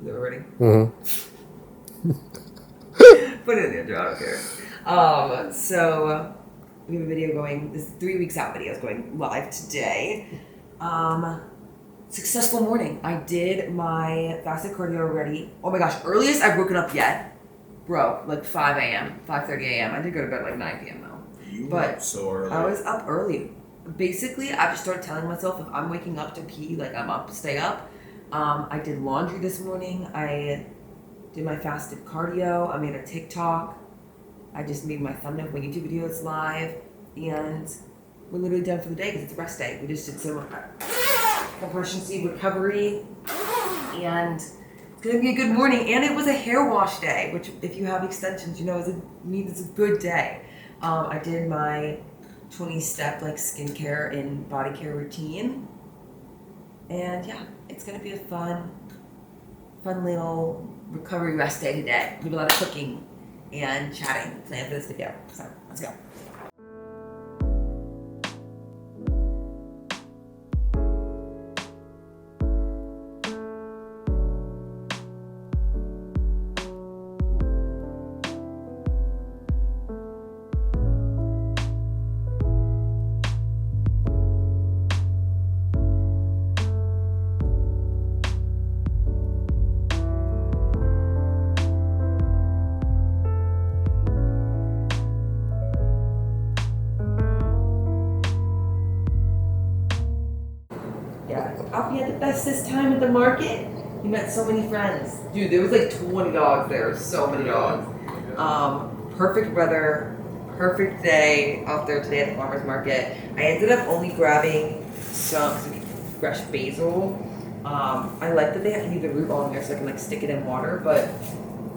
Is it ready? Mm-hmm. Put it in the intro, I don't care. So we have a video going, this 3 weeks out video is going live today. Successful morning. I did my fasted cardio already. Oh my gosh, earliest I've woken up yet. Bro, like 5 a.m., 5:30 a.m. I did go to bed like 9 p.m. though. You were up so early. I was up early. Basically, I just started telling myself if I'm waking up to pee, like I'm up, stay up. I did laundry this morning. I did my fasted cardio. I made a TikTok. I just made my thumbnail for my YouTube videos live. And we're literally done for the day because it's a rest day. We just did some compression seed recovery. And it's going to be a good morning. And it was a hair wash day, which if you have extensions, you know, means it's a good day. I did my 20-step like skincare and body care routine. And yeah, it's going to be a fun little recovery rest day today. We have a lot of cooking and chatting planned for this video. So let's go. Alfie had the bestest time at the market. He met so many friends. Dude, there was like 20 dogs there. So many dogs. Perfect weather, perfect day out there today at the farmer's market. I ended up only grabbing some fresh basil. I like that they have to leave the root on there so I can like stick it in water, but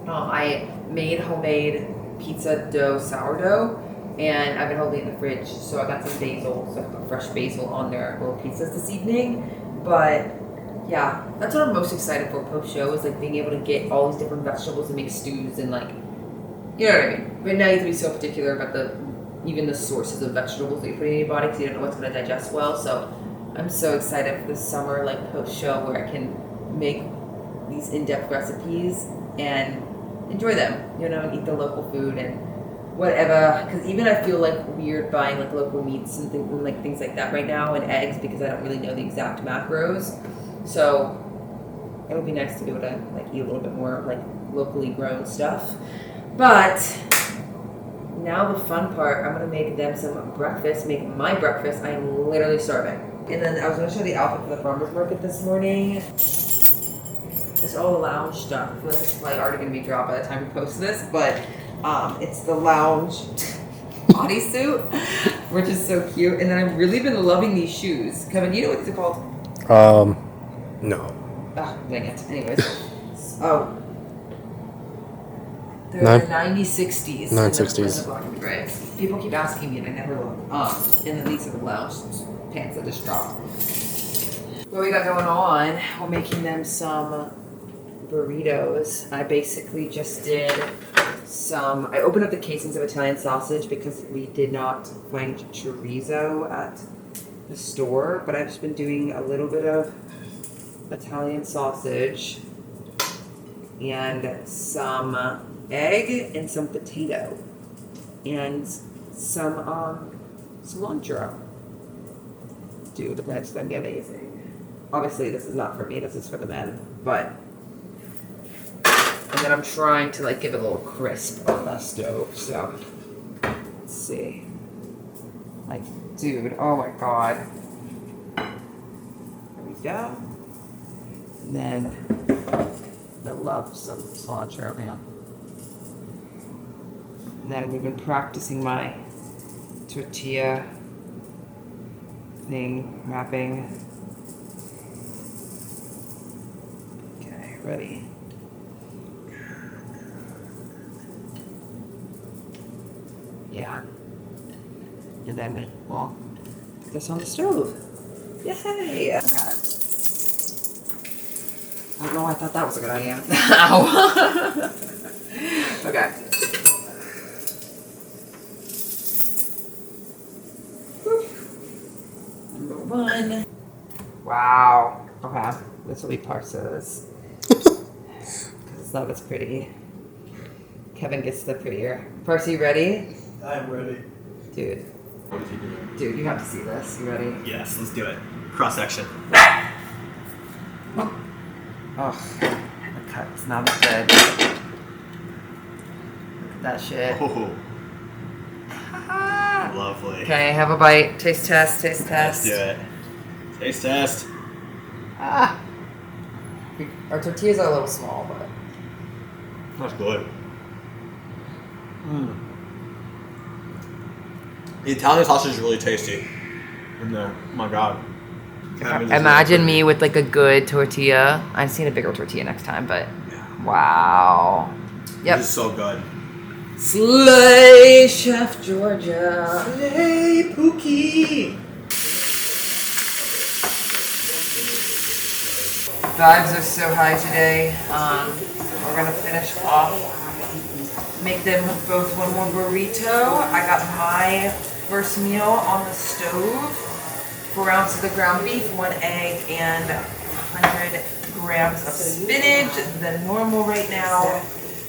I made homemade pizza dough sourdough. And I've been holding it in the fridge, so I got some basil, so I put fresh basil on their little pizzas this evening. But yeah, that's what I'm most excited for post-show is like being able to get all these different vegetables and make stews and like, you know what I mean? But now you have to be so particular about even the sources of vegetables that you put in your body because you don't know what's going to digest well. So I'm so excited for this summer like post-show where I can make these in-depth recipes and enjoy them, you know, and eat the local food and whatever, because even I feel like weird buying like local meats and things like that right now, and eggs because I don't really know the exact macros. So it would be nice to be able to like eat a little bit more like locally grown stuff. But now the fun part, I'm gonna make them some breakfast. Make my breakfast. I'm literally starving. And then I was gonna show the outfit for the farmer's market this morning. It's all the lounge stuff. I feel like it's probably already gonna be dropped by the time we post this, but. It's the lounge bodysuit, which is so cute. And then I've really been loving these shoes. Kevin, do you know what these are called? No. Ah, dang it. Anyways. They're the 9060s. 960s. Black and gray. People keep asking me and I never look. And then these are the lounge pants that just dropped. What we got going on, we're making them some burritos. I basically just did I opened up the casings of Italian sausage because we did not find chorizo at the store, but I've just been doing a little bit of Italian sausage and some egg and some potato and some cilantro. Dude, that's gonna be amazing. Obviously this is not for me, this is for the men, but and then I'm trying to like give it a little crisp on the stove. So let's see. Like, dude, oh my god. There we go. And then I love some cilantro, man. And then we've been practicing my tortilla thing, wrapping. Okay, ready. Yeah. And then, well, put this on the stove. Yay! Okay. I don't know why I thought that was a good idea. Ow! Okay. Number one. Wow. Okay. This will be parts of this. It's not as pretty. Kevin gets the prettier. Percy, ready? I'm ready. Dude. What is he doing? Dude, you have to see this. You ready? Yes, let's do it. Cross section. Oh, the cut's not as good. Look at that shit. Oh, lovely. Okay, have a bite. Taste test, taste Let's test. do it. Taste test. Ah. Our tortillas are a little small, but That's good. The Italian sausage is really tasty. And oh my god. imagine me with like a good tortilla. I just need a bigger tortilla next time, but wow. Yep. This is so good. Slay, Chef Georgia. Hey, Pookie. Vibes are so high today. We're gonna finish off. Make them both one more burrito. I got my first meal on the stove. 4 ounces of ground beef, 1 egg, and 100 grams of spinach. The normal right now.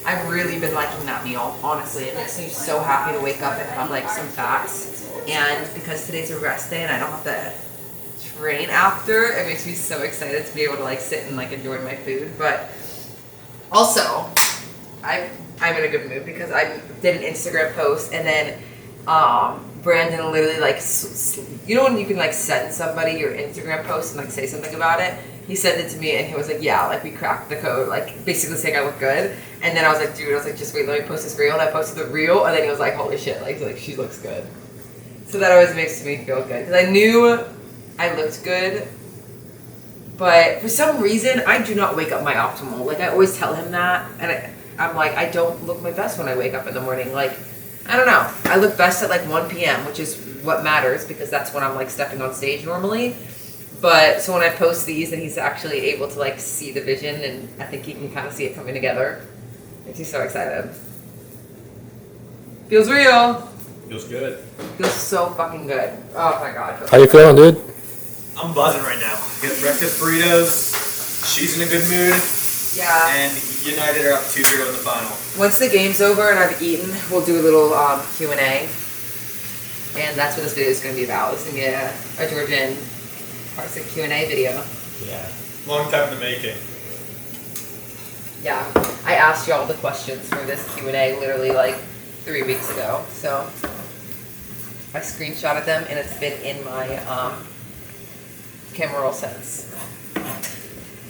I've really been liking that meal, honestly. It makes me so happy to wake up and have like some fats. And because today's a rest day and I don't have to train after, it makes me so excited to be able to like sit and like enjoy my food. But also, I'm in a good mood because I did an Instagram post and then Brandon literally like, you know when you can like send somebody your Instagram post and like say something about it? He sent it to me and he was like, yeah, like we cracked the code, like basically saying I look good. And then I was like, dude, I was like, just wait, let me post this reel. And I posted the reel and then he was like, holy shit, like she looks good. So that always makes me feel good because I knew I looked good. But for some reason, I do not wake up my optimal. Like I always tell him that. And I'm like, I don't look my best when I wake up in the morning. Like, I don't know. I look best at like 1 p.m., which is what matters because that's when I'm like stepping on stage normally. But so when I post these and he's actually able to like see the vision and I think he can kind of see it coming together. Makes me so excited. Feels real. Feels good. Feels so fucking good. Oh my god. How you feeling, dude? I'm buzzing right now. Get breakfast burritos. She's in a good mood. Yeah. And United are up 2-0 in the final. Once the game's over and I've eaten, we'll do a little Q&A. And that's what this video is going to be about. It's going to be a Georgian parts of Q&A video. Yeah. Long time in the making. Yeah. I asked y'all the questions for this Q&A literally like 3 weeks ago. So I screenshotted them and it's been in my camera roll since.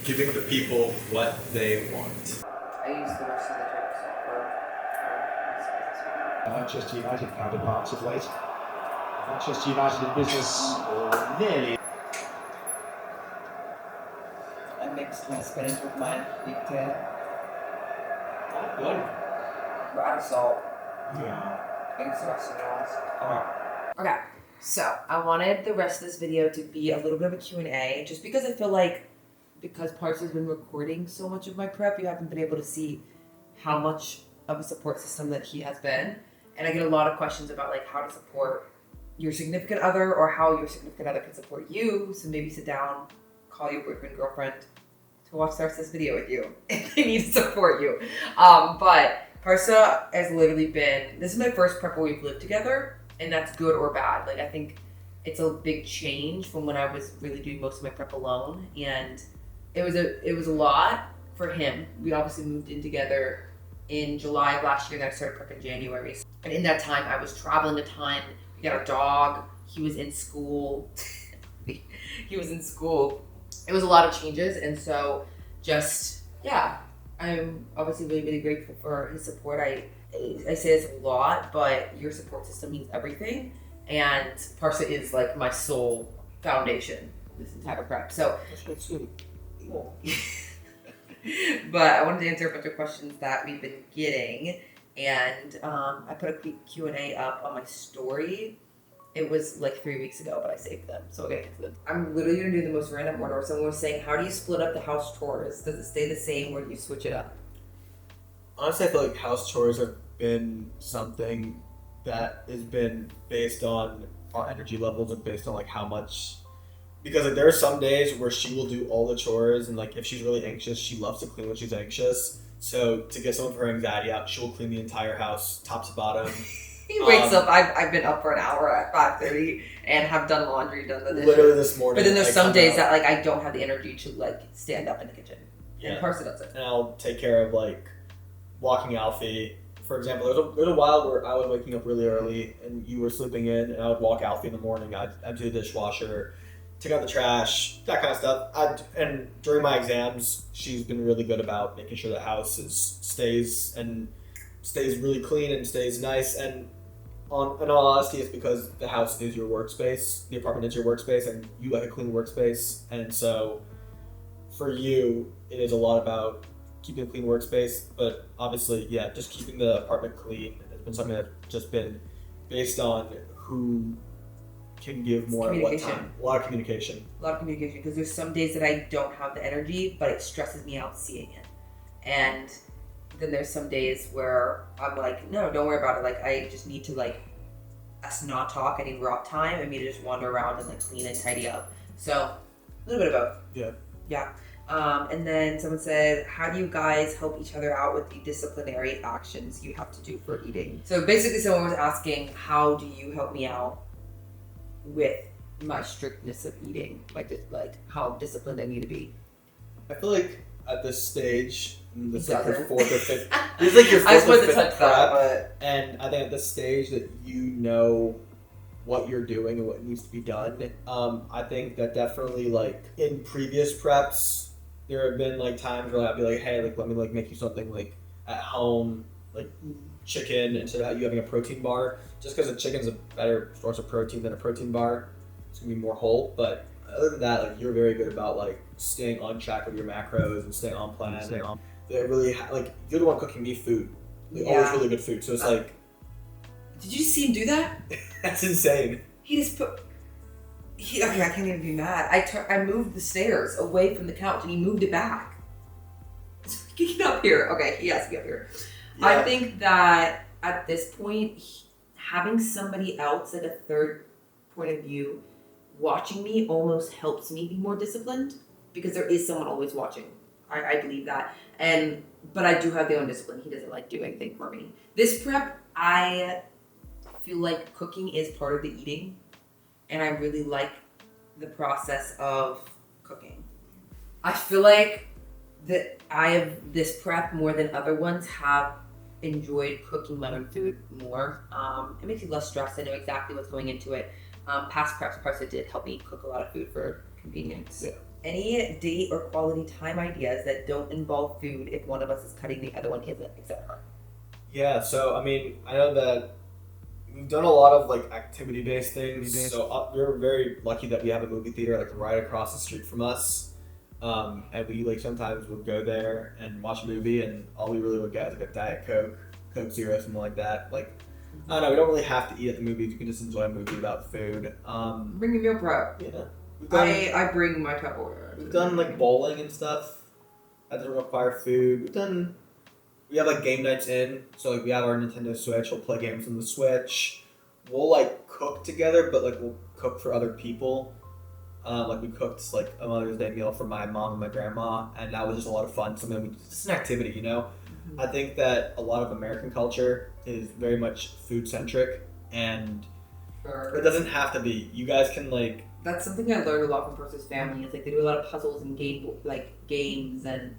Giving the people what they want. I use the rest of the drink for Manchester United counterparts of late. Manchester United in business or nearly. I mixed my spinach with my beef tail. Oh, good. We're out of salt. Yeah. Thanks for us. Okay, so I wanted the rest of this video to be a little bit of a Q&A just because I feel like because Parts has been recording so much of my prep, you haven't been able to see how much of a support system that he has been. And I get a lot of questions about like how to support your significant other or how your significant other can support you. So maybe sit down, call your boyfriend, girlfriend to watch the rest of this video with you if they need to support you. But Parsa has literally been, this is my first prep where we've lived together, and that's good or bad. Like I think it's a big change from when I was really doing most of my prep alone, and it was a lot for him. We obviously moved in together in July of last year, and then I started prep in January. And in that time, I was traveling a ton. We got our dog. He was in school. He was in school. It was a lot of changes, and so just I'm obviously really, really grateful for his support. I say this a lot, but your support system means everything, and Parsa is like my sole foundation this entire prep. So, but I wanted to answer a bunch of questions that we've been getting, and I put a quick Q&A up on my story. It was like 3 weeks ago, but I saved them, so we'll get into them. I'm literally gonna do the most random order. Someone was saying, how do you split up the house chores? Does it stay the same or do you switch it up? Honestly, I feel like house chores have been something that has been based on our energy levels and based on like how much Because like there are some days where she will do all the chores, and like if she's really anxious, she loves to clean when she's anxious. So to get some of her anxiety out, she will clean the entire house, top to bottom. He wakes up. I've been up for an hour at 5:30 and have done laundry, done the dishes. Literally this morning. But then there's I some come days out, that like I don't have the energy to like stand up in the kitchen. Yeah. And Parsa does it. and I'll take care of like walking Alfie. For example, there's a while where I was waking up really early and you were sleeping in, and I would walk Alfie in the morning. I'd do the dishwasher, take out the trash, that kind of stuff. And during my exams, she's been really good about making sure the house stays really clean and stays nice. And in all honesty, it's because the house is your workspace, the apartment is your workspace, and you like a clean workspace. And so for you, it is a lot about keeping a clean workspace, but obviously, yeah, just keeping the apartment clean has been something that's just been based on who can give more at what time. A lot of communication. A lot of communication, because there's some days that I don't have the energy, but it stresses me out seeing it. And then there's some days where I'm like, no, don't worry about it. Like, I just need to like us not talk. I need raw time and me to just wander around and like clean and tidy up. So a little bit of both. Yeah. Yeah. And then someone said, how do you guys help each other out with the disciplinary actions you have to do for eating? So basically someone was asking, how do you help me out with my strictness of eating? Like how disciplined I need to be. I feel like at this stage, this is like your Doesn't. fourth or fifth. This is like your I just fourth wanted or to fifth touch that, prep, but and I think at this stage that you know what you're doing and what needs to be done. I think that definitely like in previous preps, there have been like times where I'd be like, hey, like let me like make you something like at home, like chicken instead of you having a protein bar. Just because the chicken's a better source of protein than a protein bar, it's gonna be more whole. But other than that, like you're very good about like staying on track with your macros and staying on plan. They really like you're the one cooking me food. Like, always really good food. So it's like, did you see him do that? that's insane. He just put. Okay, I can't even be mad. I moved the stairs away from the couch and he moved it back. Get up here. Okay, he has to get up here. Yeah. I think that at this point, having somebody else at a third point of view watching me almost helps me be more disciplined, because there is someone always watching. I believe that. But I do have the own discipline. He doesn't like do anything for me. This prep, I feel like cooking is part of the eating. And I really like the process of cooking. I feel like that I have this prep more than other ones have enjoyed cooking my own food more. It makes you less stressed. I know exactly what's going into it. Past preps, parts that did help me cook a lot of food for convenience. Yeah. Any date or quality time ideas that don't involve food if one of us is cutting, the other one isn't, etc. Yeah, so I mean, I know that we've done a lot of like activity-based things. So we're very lucky that we have a movie theater like right across the street from us, and we like sometimes would go there and watch a movie, and all we really would get is like a Diet Coke Zero, something like that. Like I don't know, we don't really have to eat at the movies. You can just enjoy a movie without food. Bring a meal prep. Yeah, I bring my Tupperware. We've done like bowling and stuff. That doesn't require food. We have like game nights in, so like we have our Nintendo Switch. We'll play games on the Switch. We'll like cook together, but like we'll cook for other people. Like we cooked like a Mother's Day meal for my mom and my grandma, and that was just a lot of fun. Just an activity, you know. Mm-hmm. I think that a lot of American culture is very much food centric, and it doesn't have to be. You guys can like. That's something I learned a lot from Percy's family. It's like they do a lot of puzzles and games and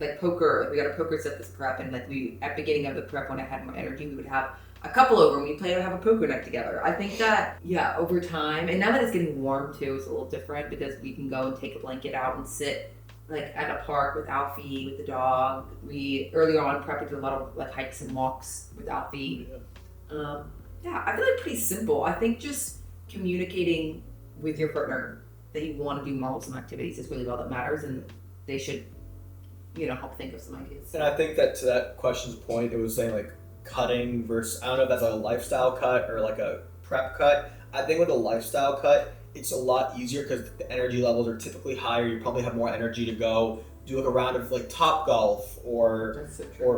like poker. Like we got a poker set this prep, and like at the beginning of the prep when I had more energy, we would have a couple over and we have a poker night together. I think that over time, and now that it's getting warm too, it's a little different because we can go and take a blanket out and sit like at a park with Alfie, with the dog. We earlier on prep we did a lot of like hikes and walks with Alfie. I feel like pretty simple. I think just communicating with your partner that you want to do more wholesome activities is really all that matters, and they should, help think of some ideas. And I think that to that question's point, it was saying like cutting versus, I don't know if that's like a lifestyle cut or like a prep cut. I think with a lifestyle cut, it's a lot easier because the energy levels are typically higher. You probably have more energy to go do like a round of like top golf or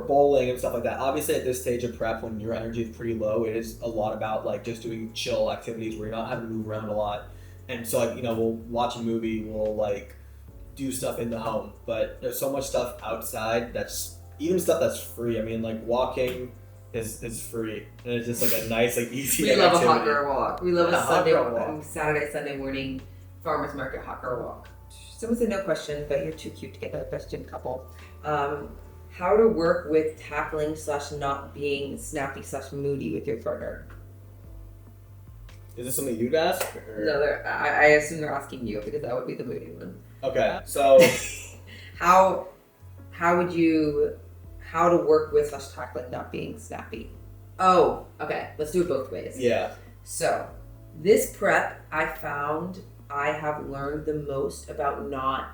bowling and stuff like that. Obviously at this stage of prep when your energy is pretty low, it is a lot about like just doing chill activities where you're not having to move around a lot. And so like, we'll watch a movie, we'll like do stuff in the home, but there's so much stuff outside that's even stuff that's free. I mean, like walking is free, and it's just like a nice, like easy. We love activity. a hot girl walk. We love Yeah, a hot girl walk. Sunday morning farmers market hot girl walk. Someone said no question, but you're too cute to get that question. Couple. How to work with tackling / not being snappy / moody with your partner? Is this something you'd ask? Or? No, I assume they're asking you because that would be the moody one. Okay, so how to work with / tackling not being snappy? Oh, okay. Let's do it both ways. yeah. So, this prep, I found I have learned the most about not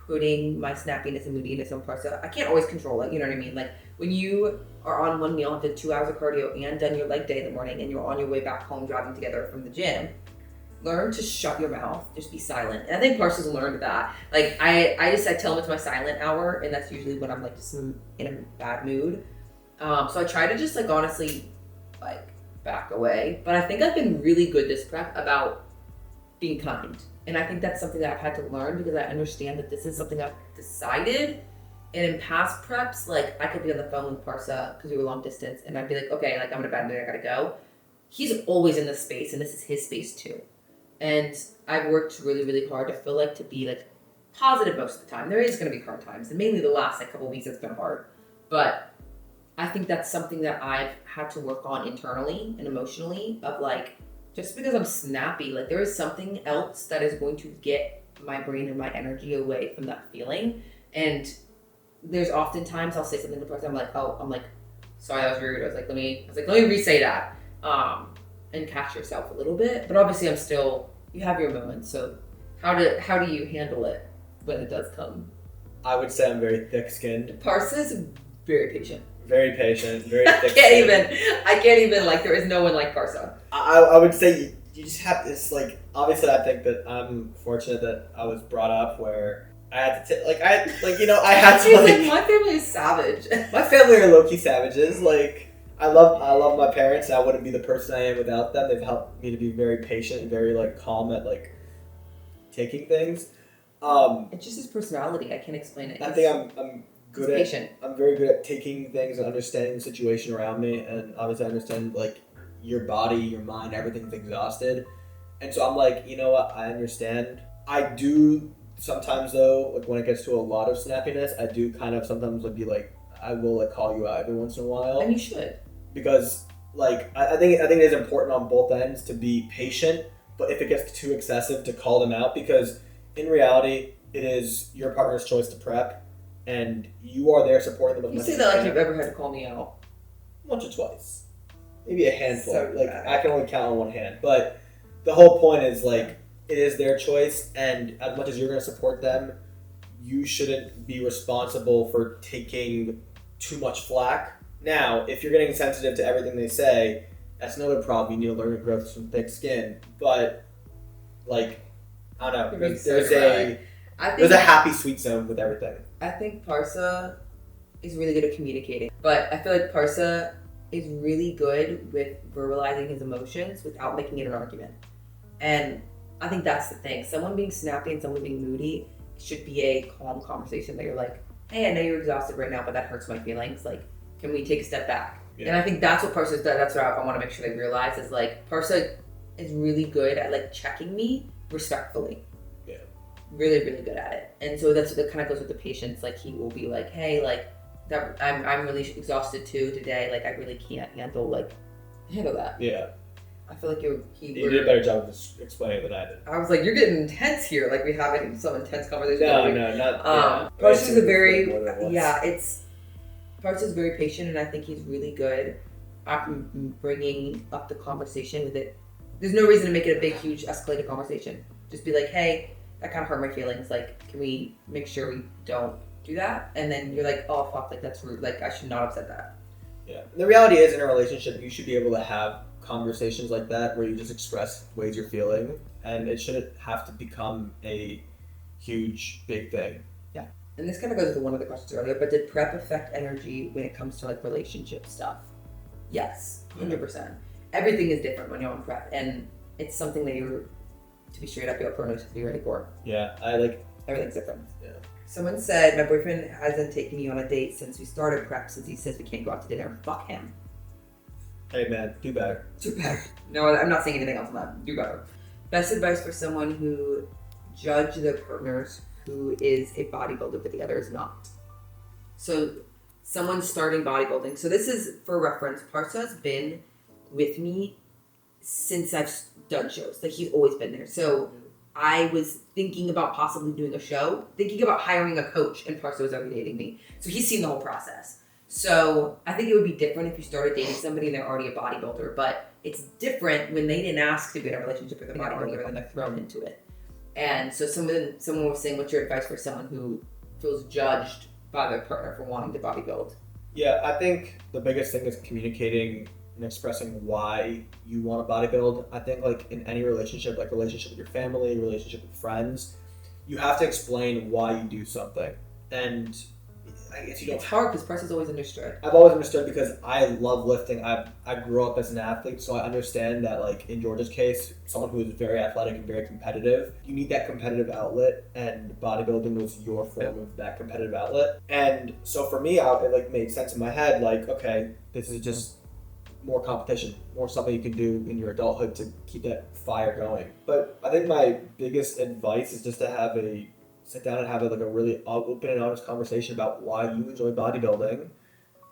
putting my snappiness and moodiness on parts. I can't always control it, you know what I mean? Like, when you are on one meal and did 2 hours of cardio and done your leg day in the morning and you're on your way back home driving together from the gym, learn to shut your mouth, just be silent. And I think Parsa's learned that. Like, I tell him it's my silent hour, and that's usually when I'm like just in a bad mood. So I try to just like honestly like back away. But I think I've been really good this prep about being kind. And I think that's something that I've had to learn because I understand that this is something I've decided. And in past preps, like I could be on the phone with Parsa because we were long distance, and I'd be like, okay, like I'm in a bad mood, I gotta go. He's always in this space, and this is his space too. And I've worked really, really hard to feel like to be like positive most of the time. There is gonna be hard times, and mainly the last like couple of weeks it's been hard. But I think that's something that I've had to work on internally and emotionally of like, just because I'm snappy, like there is something else that is going to get my brain and my energy away from that feeling. And there's often times I'll say something to the person, I'm like, sorry, that was rude. I was like, let me re-say that. And catch yourself a little bit. But obviously you have your moments. So how do you handle it when it does come? I would say I'm very thick-skinned. Parsa's very patient. Very patient, very thick. I can't even, like, there is no one like Parsa. I would say you just have this, like, obviously I think that I'm fortunate that I was brought up where I had to, I had to, like, my family is savage. my family are low-key savages, like, I love my parents, and I wouldn't be the person I am without them. They've helped me to be very patient and very, like, calm at, like, taking things. It's just his personality, I can't explain it. I think I'm good at patient. I'm very good at taking things and understanding the situation around me, and obviously I understand like your body, your mind, everything's exhausted, and so I'm like, you know what, I understand. I do sometimes though, like when it gets to a lot of snappiness, I do kind of sometimes like be like, I will like call you out every once in a while, And you should, because like I think it is important on both ends to be patient, but if it gets too excessive, to call them out, because in reality it is your partner's choice to prep. And you are there supporting them as you much say as that you like can. you've ever had to call me out. Once or twice. Maybe a handful. So like bad. I can only count on one hand. But the whole point is like it is their choice, and as much as you're gonna support them, you shouldn't be responsible for taking too much flack. Now, if you're getting sensitive to everything they say, that's another problem. You need to learn to grow through some thick skin. But like I don't know, there's a happy sweet zone with everything. I think Parsa is really good at communicating, but I feel like Parsa is really good with verbalizing his emotions without making it an argument. And I think that's the thing. Someone being snappy and someone being moody should be a calm conversation that you're like, hey, I know you're exhausted right now, but that hurts my feelings. Like, can we take a step back? Yeah. And I think that's what Parsa's done. That's what I want to make sure they realize is like, Parsa is really good at like checking me respectfully. Really, really good at it. And so that kind of goes with the patience. Like he will be like, hey, like that I'm really exhausted too today. Like I really can't handle that. Yeah. I feel like you did a better job of explaining than I did. I was like, you're getting intense here. Like we having some intense conversation. No, not. Parsa's Parsa's very patient, and I think he's really good at bringing up the conversation with it. There's no reason to make it a big, huge, escalated conversation. Just be like, hey, that kind of hurt my feelings. Like, can we make sure we don't do that? And then you're like, oh, fuck, like, that's rude. Like, I should not have said that. Yeah. The reality is, in a relationship, you should be able to have conversations like that where you just express ways you're feeling, and it shouldn't have to become a huge, big thing. Yeah. And this kind of goes to one of the questions earlier, but did prep affect energy when it comes to, like, relationship stuff? Yes, 100%. Everything is different when you're on prep, and it's something that to be straight up, your partner has to be ready for. Yeah, I like. Everything's different. Yeah. Someone said, my boyfriend hasn't taken me on a date since we started prep, since he says we can't go out to dinner. Fuck him. Hey man, do better. Do better. No, I'm not saying anything else on that. Do better. Best advice for someone who judge their partners who is a bodybuilder but the other is not. So someone's starting bodybuilding. So this is for reference. Parsa's been with me since I've done shows. Like he's always been there. So I was thinking about possibly doing a show, thinking about hiring a coach, and Parsa was already dating me. So he's seen the whole process. So I think it would be different if you started dating somebody and they're already a bodybuilder, but it's different when they didn't ask to be in a relationship with a bodybuilder and they're thrown into it. And so someone was saying, what's your advice for someone who feels judged by their partner for wanting to bodybuild? Yeah, I think the biggest thing is communicating and expressing why you want to bodybuild. I think like in any relationship, like relationship with your family, relationship with friends, you have to explain why you do something. And I guess you don't. It's hard because Parsa's always understood. I've always understood because I love lifting. I grew up as an athlete, so I understand that like in George's case, someone who is very athletic and very competitive, you need that competitive outlet, and bodybuilding was your form of that competitive outlet. And so for me, it like made sense in my head, like, okay, this is just more competition, more something you can do in your adulthood to keep that fire going. But I think my biggest advice is just to sit down and have a really open and honest conversation about why you enjoy bodybuilding.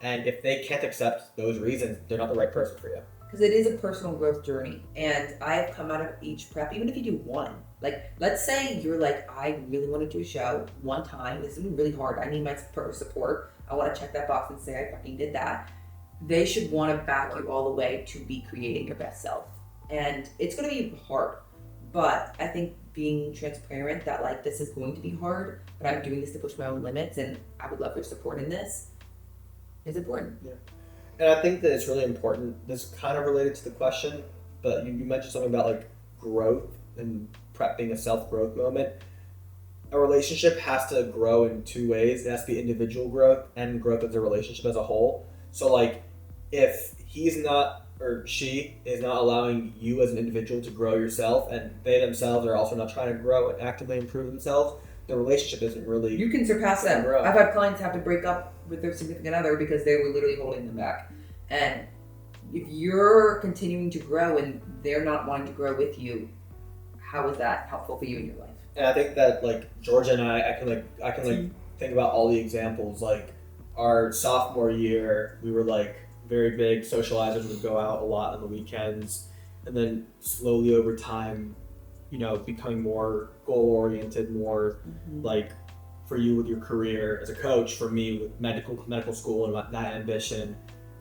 And if they can't accept those reasons, they're not the right person for you. Because it is a personal growth journey. And I have come out of each prep, even if you do one. Like, let's say you're like, I really want to do a show one time. This is going to be really hard. I need my partner support. I want to check that box and say I fucking did that. They should want to back you all the way to be creating your best self. And it's going to be hard. But I think being transparent that like this is going to be hard, but I'm doing this to push my own limits and I would love your support in this is important. Yeah. And I think that it's really important. This kind of related to the question, but you mentioned something about like growth and prep being a self-growth moment. A relationship has to grow in two ways. It has to be individual growth and growth as a relationship as a whole. So like if he's not or she is not allowing you as an individual to grow yourself, and they themselves are also not trying to grow and actively improve themselves, the relationship isn't really... You can surpass them. Grow. I've had clients have to break up with their significant other because they were literally holding them back. And if you're continuing to grow and they're not wanting to grow with you, how is that helpful for you in your life? And I think that like Georgia and I can think about all the examples. Like our sophomore year, we were like very big socializers, would go out a lot on the weekends, and then slowly over time, becoming more goal-oriented, more like for you with your career as a coach, for me with medical school and that ambition,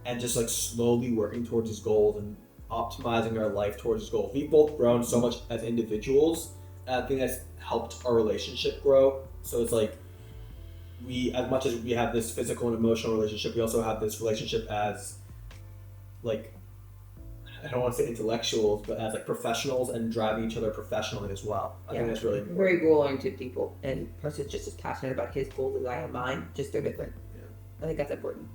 and just like slowly working towards his goals and optimizing our life towards his goals. We've both grown so much as individuals, and I think that's helped our relationship grow. So it's like as much as we have this physical and emotional relationship, we also have this relationship as like, I don't want to say intellectuals, but as like professionals and driving each other professionally as well. I think that's really important. Very goal-oriented people, and Parsa's just as passionate about his goals as I am mine, just they're different. Yeah. I think that's important.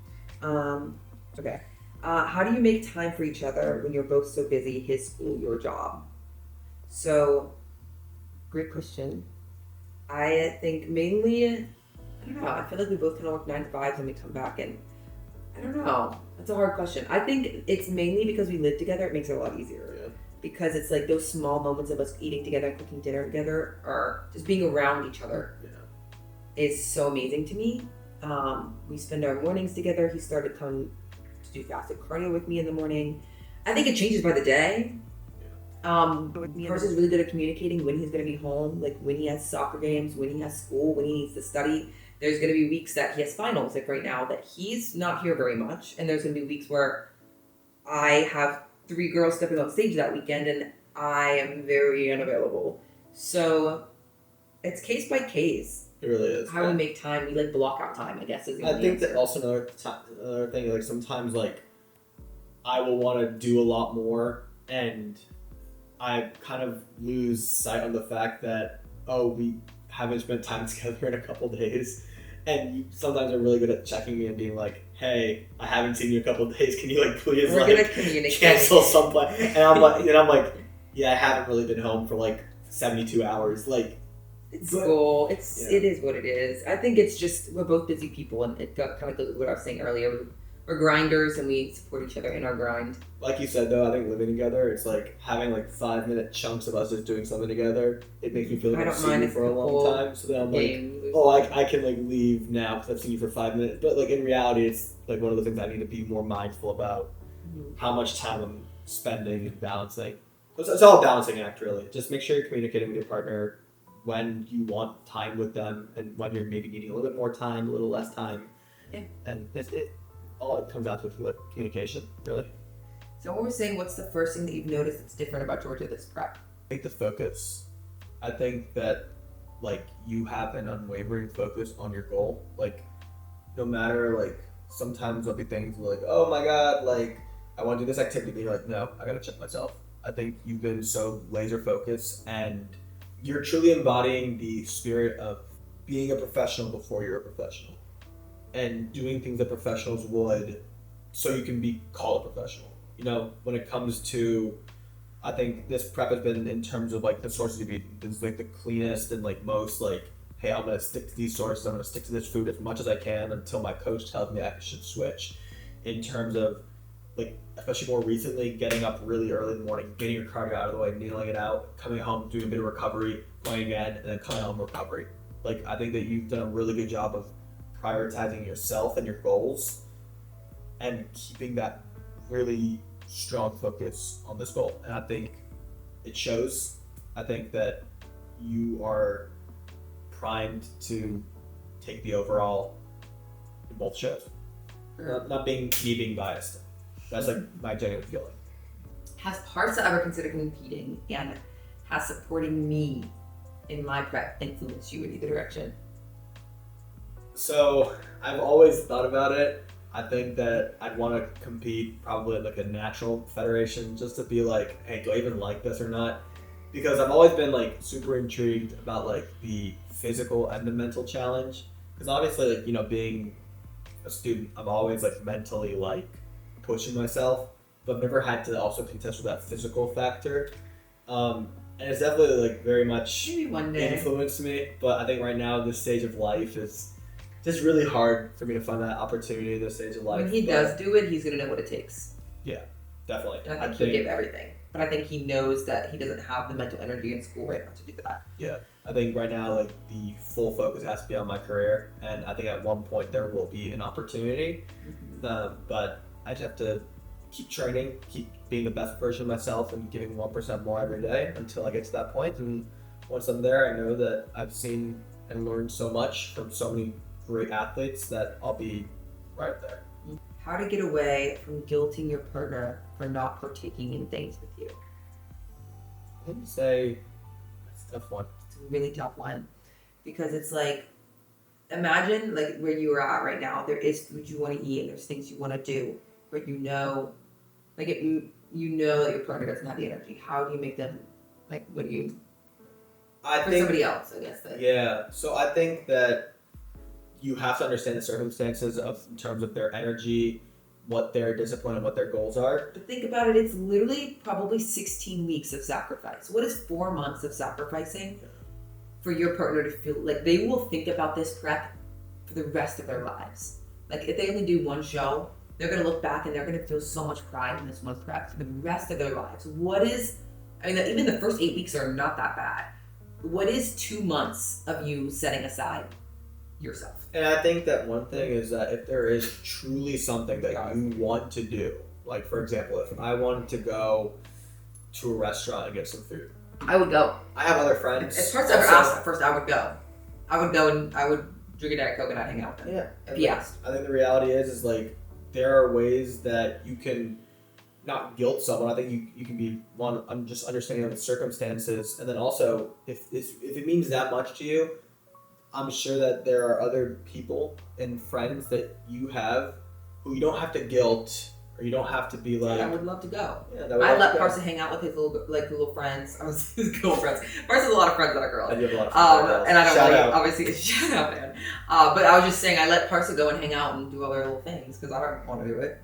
Okay. How do you make time for each other when you're both so busy, his school, your job? So, great question. I think mainly, I don't know, I feel like we both kind of work 9 to 5s and we come back and I don't know. That's a hard question. I think it's mainly because we live together, it makes it a lot easier. Yeah. Because it's like those small moments of us eating together and cooking dinner together or just being around each other is so amazing to me. We spend our mornings together. He started coming to do fasted cardio with me in the morning. I think it changes by the day. Parsa's really good at communicating when he's going to be home, like when he has soccer games, when he has school, when he needs to study. There's going to be weeks that he has finals, like right now, that he's not here very much. And there's going to be weeks where I have 3 girls stepping on stage that weekend and I am very unavailable. So it's case by case. It really is. How we make time, we like block out time, I guess. I think that also another thing, like sometimes like I will want to do a lot more and I kind of lose sight on the fact that, we haven't spent time together in a couple days. And you sometimes are really good at checking me and being like, hey, I haven't seen you in a couple of days. Can you like please We're gonna communicate. cancel some plan? And I'm like, yeah, I haven't really been home for like 72 hours. Like, It's but- cool. It is what it is. I think it's just we're both busy people, and it got kind of goes with what I was saying earlier. We're grinders, and we support each other in our grind. like you said though, I think living together, it's like having like 5-minute chunks of us just doing something together. It makes me feel like I I've don't seen mind you if for a the long whole time. So then I'm like, Game, oh, I can like leave now because I've seen you for 5 minutes. But like in reality, it's like one of the things I need to be more mindful about how much time I'm spending and balancing. It's all a balancing act, really. Just make sure you're communicating with your partner when you want time with them and when you're maybe needing a little bit more time, a little less time. Yeah. And all it comes down to is like communication, really. So when we're saying, what's the first thing that you've noticed that's different about Georgia this prep? I think the focus. I think that like you have an unwavering focus on your goal. Like no matter like sometimes there'll be things like, oh my god, like I want to do this activity, but you're like, no, I gotta check myself. I think you've been so laser focused and you're truly embodying the spirit of being a professional before you're a professional and doing things that professionals would so you can be called a professional. You know, when it comes to, I think this prep has been in terms of like the sources you've eaten, it's like the cleanest and like most like, hey, I'm gonna stick to these sources, I'm gonna stick to this food as much as I can until my coach tells me I should switch. In terms of like, especially more recently, getting up really early in the morning, getting your cardio out of the way, nailing it out, coming home, doing a bit of recovery, going again, and then coming home recovery. Like, I think that you've done a really good job of prioritizing yourself and your goals and keeping that really strong focus on this goal. And I think it shows. I think that you are primed to take the overall in both shows. Not being me being biased. That's like my genuine feeling. Has Parsa ever considered competing, and has supporting me in my prep influenced you in either direction? So I've always thought about it. I think that I'd want to compete probably at like a national federation just to be like, hey, do I even like this or not? Because I've always been like super intrigued about like the physical and the mental challenge. Because obviously, like, you know, being a student, I'm always like mentally like pushing myself, but I've never had to also contest with that physical factor. And it's definitely like very much Maybe one day. influenced me. But I think right now, this stage of life is just really hard for me to find that opportunity at this stage of life. When he does do it, he's gonna know what it takes. Definitely. And I think he'll give everything. But I think he knows that he doesn't have the mental energy in school right now to do that. I think right now, like, the full focus has to be on my career, and I think at one point there will be an opportunity. But I just have to keep training, keep being the best version of myself, and giving 1% more every day until I get to that point. And once I'm there, I know that I've seen and learned so much from so many great athletes that I'll be right there. How to get away from guilting your partner for not partaking in things with you? I would say it's a tough one. It's a really tough one. Because it's like, imagine like where you are at right now. There is food you want to eat and there's things you want to do, but you know, like you know that your partner doesn't have the energy. How do you make them, like, what do you, for somebody else, I guess. Yeah, so I think that you have to understand the circumstances in terms of their energy, what their discipline and what their goals are. But think about it, it's literally probably 16 weeks of sacrifice. What is 4 months of sacrificing for your partner to feel like they will think about this prep for the rest of their lives? Like, if they only do one show, they're going to look back and they're going to feel so much pride in this one prep for the rest of their lives. What is, I mean, even the first 8 weeks are not that bad. What is 2 months of you setting aside yourself? And I think that one thing is that if there is truly something that you want to do, like, for example, if I wanted to go to a restaurant and get some food, I would go. I have other friends. If Parsa ever asked at first, I would go. I would go and I would drink a Diet Coke and I'd hang out with him. Yeah. If he asked. I think the reality is like there are ways that you can not guilt someone. I think you can be one. I'm just understanding the circumstances, and then also if it means that much to you, I'm sure that there are other people and friends that you have who you don't have to guilt or you don't have to be like. I would love to go. Yeah, I let Parsa hang out with his little friends. I was his girlfriends. Parsa has a lot of friends that are girls. I do have a lot of friends. And I don't Shout really, out. obviously, shout out, man. But I was just saying, I let Parsa go and hang out and do other little things because I don't want to do it.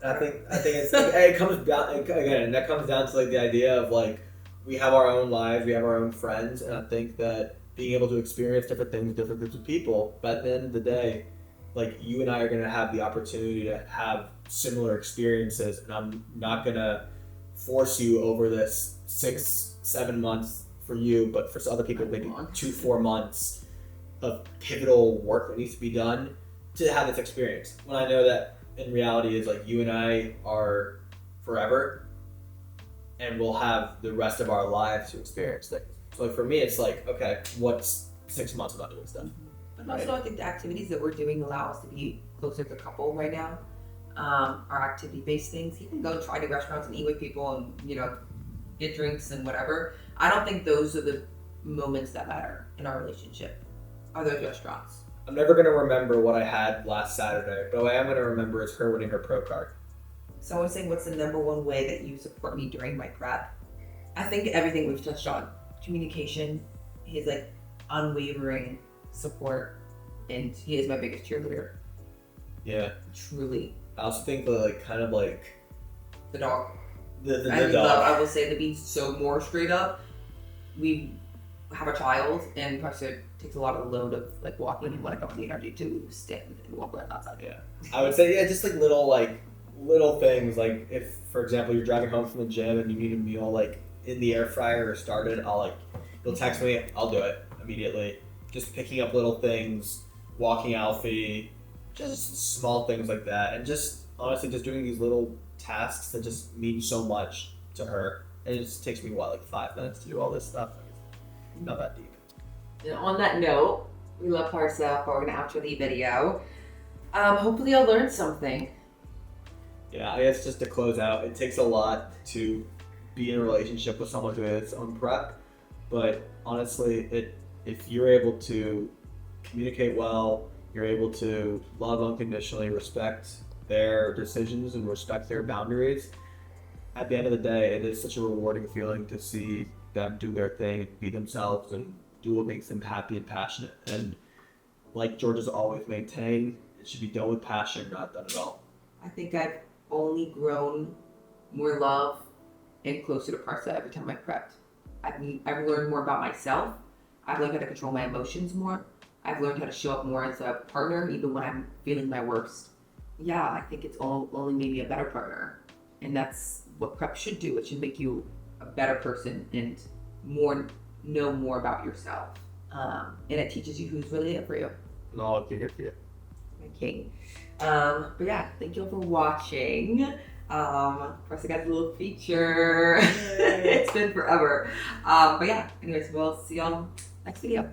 I think it's it comes down again, and that comes down to like the idea of like we have our own lives, we have our own friends, and I think that being able to experience different things, different groups of people, but at the end of the day, like you and I are going to have the opportunity to have similar experiences, and I'm not going to force you over this 6-7 months for you, but for other people, maybe 2-4 months of pivotal work that needs to be done to have this experience. When I know that in reality is like you and I are forever, and we'll have the rest of our lives to experience things. So like for me, it's like, okay, what's 6 months about doing stuff? But also, I think the activities that we're doing allow us to be closer to couple right now. Our activity-based things. You can go try to restaurants and eat with people and, get drinks and whatever. I don't think those are the moments that matter in our relationship. Are those restaurants? I'm never going to remember what I had last Saturday, but what I am going to remember is her winning her pro card. Someone's saying, what's the number one way that you support me during my prep? I think everything we've touched on. Communication, his like unwavering support, and he is my biggest cheerleader. Yeah. Truly. I also think the The dog. The dog. I will say to be so more straight up, we have a child, and Preston takes a lot of the load of like walking and like the energy to stand and walk around outside. Yeah. I would say just like little things, like if for example you're driving home from the gym and you need a meal like in the air fryer or started, you'll text me, I'll do it immediately. Just picking up little things, walking Alfie, just small things like that, and just honestly just doing these little tasks that just mean so much to her. And it just takes me 5 minutes to do all this stuff. It's not that deep. And on that note, we love Parsa. We're gonna outro the video. Hopefully you'll learn something. Yeah, I guess just to close out, it takes a lot to be in a relationship with someone who has its own prep, but honestly, if you're able to communicate well, you're able to love unconditionally, respect their decisions and respect their boundaries, at the end of the day, it is such a rewarding feeling to see them do their thing and be themselves and do what makes them happy and passionate. And like George has always maintained, it should be done with passion, not done at all. I think I've only grown more love and closer to Parsa every time I prepped. I've learned more about myself. I've learned how to control my emotions more. I've learned how to show up more as a partner, even when I'm feeling my worst. Yeah, I think it's only made me a better partner. And that's what prep should do. It should make you a better person and know more about yourself. And it teaches you who's really there for you. No, I'll be here for you. My king. But yeah, thank you all for watching. Parsa got a little feature. It's been forever. But yeah, anyways, we'll see y'all next video.